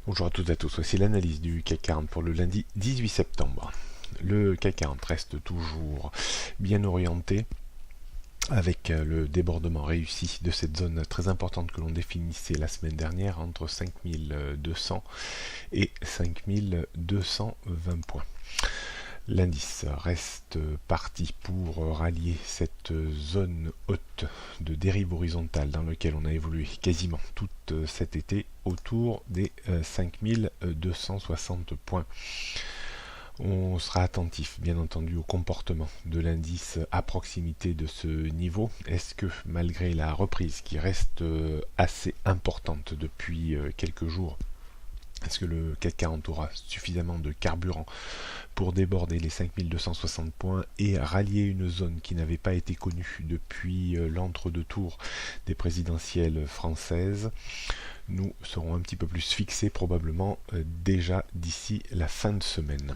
Bonjour à toutes et à tous, voici l'analyse du CAC 40 pour le lundi 18 septembre. Le CAC 40 reste toujours bien orienté avec le débordement réussi de cette zone très importante que l'on définissait la semaine dernière entre 5200 et 5220 points. L'indice reste parti pour rallier cette zone haute de dérive horizontale dans laquelle on a évolué quasiment tout cet été autour des 5260 points. On sera attentif, bien entendu, au comportement de l'indice à proximité de ce niveau. Est-ce que, malgré la reprise qui reste assez importante depuis quelques jours, est-ce que le CAC 40 aura suffisamment de carburant pour déborder les 5260 points et rallier une zone qui n'avait pas été connue depuis l'entre-deux tours des présidentielles françaises? Nous serons un petit peu plus fixés probablement déjà d'ici la fin de semaine.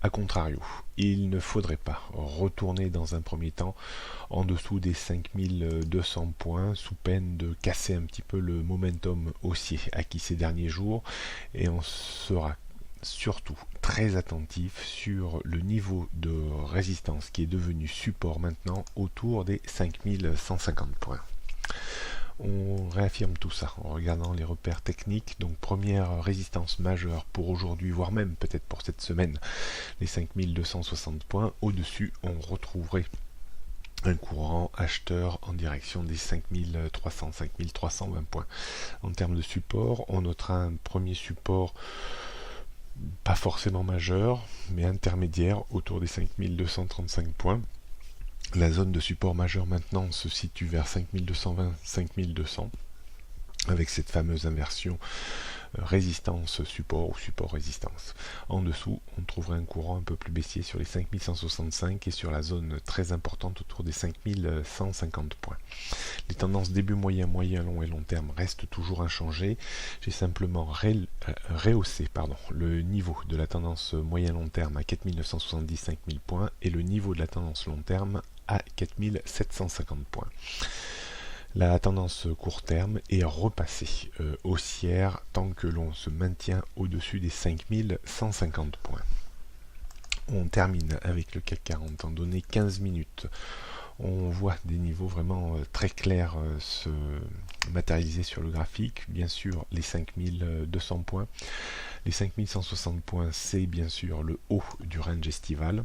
A contrario, il ne faudrait pas retourner dans un premier temps en dessous des 5200 points sous peine de casser un petit peu le momentum haussier acquis ces derniers jours, et on sera surtout très attentif sur le niveau de résistance qui est devenu support maintenant autour des 5150 points. On réaffirme tout ça en regardant les repères techniques. Donc première résistance majeure pour aujourd'hui, voire même peut-être pour cette semaine, les 5260 points. Au-dessus, on retrouverait un courant acheteur en direction des 5300-5320 points. En termes de support, on notera un premier support pas forcément majeur, mais intermédiaire autour des 5235 points. La zone de support majeur maintenant se situe vers 5220-5200 avec cette fameuse inversion résistance-support ou support-résistance. En dessous, on trouverait un courant un peu plus baissier sur les 5165 et sur la zone très importante autour des 5150 points. Les tendances début moyen, long et long terme restent toujours inchangées. J'ai simplement rehaussé le niveau de la tendance moyen long terme à 4970-5000 points et le niveau de la tendance long terme à 4750 points. La tendance court terme est repassée haussière tant que l'on se maintient au-dessus des 5150 points. On termine avec le CAC 40 en données 15 minutes. On voit des niveaux vraiment très clairs se matérialiser sur le graphique. Bien sûr, les 5200 points. Les 5160 points, c'est bien sûr le haut du range estival.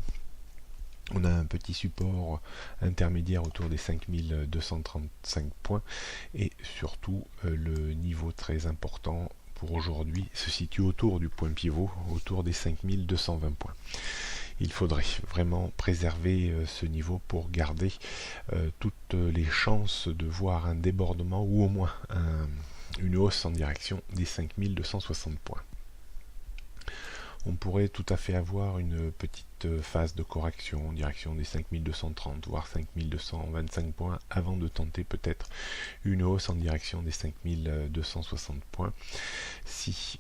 On a un petit support intermédiaire autour des 5235 points et surtout le niveau très important pour aujourd'hui se situe autour du point pivot, autour des 5220 points. Il faudrait vraiment préserver ce niveau pour garder toutes les chances de voir un débordement ou au moins une hausse en direction des 5260 points. On pourrait tout à fait avoir une petite phase de correction en direction des 5230 voire 5225 points avant de tenter peut-être une hausse en direction des 5260 points. Si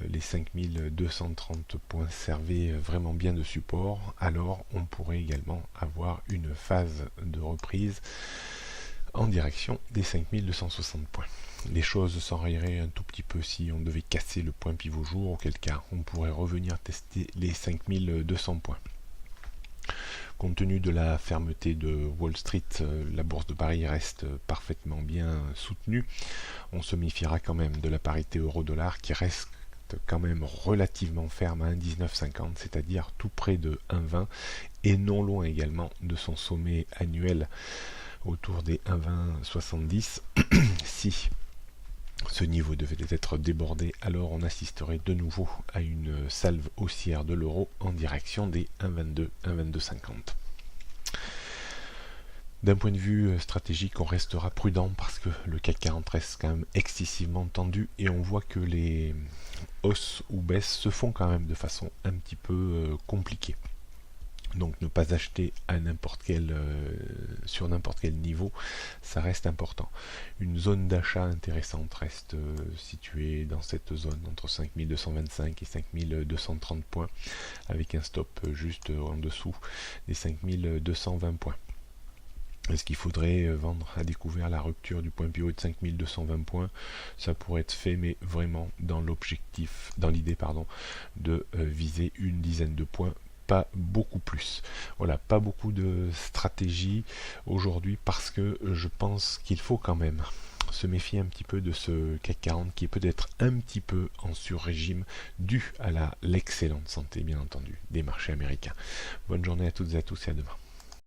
les 5230 points servaient vraiment bien de support, alors on pourrait également avoir une phase de reprise en direction des 5260 points. Les choses s'enrayeraient un tout petit peu si on devait casser le point pivot jour, auquel cas on pourrait revenir tester les 5200 points. Compte tenu de la fermeté de Wall Street, la bourse de Paris reste parfaitement bien soutenue. On se méfiera quand même de la parité euro-dollar qui reste quand même relativement ferme à 1,1950, c'est-à-dire tout près de 1,20 et non loin également de son sommet annuel autour des 1,2070. Si ce niveau devait être débordé, alors on assisterait de nouveau à une salve haussière de l'euro en direction des 1,22, 1,2250. D'un point de vue stratégique, on restera prudent parce que le CAC 40 reste quand même excessivement tendu et on voit que les hausses ou baisses se font quand même de façon un petit peu compliquée. Donc ne pas acheter à sur n'importe quel niveau, ça reste important. Une zone d'achat intéressante reste située dans cette zone entre 5225 et 5230 points, avec un stop juste en dessous des 5220 points. Est-ce qu'il faudrait vendre à découvert la rupture du point pivot de 5220 points? Ça pourrait être fait, mais vraiment dans l'objectif, dans l'idée de viser une dizaine de points, pas beaucoup plus. Voilà, pas beaucoup de stratégie aujourd'hui parce que je pense qu'il faut quand même se méfier un petit peu de ce CAC 40 qui est peut-être un petit peu en sur-régime dû à l'excellente santé, bien entendu, des marchés américains. Bonne journée à toutes et à tous et à demain.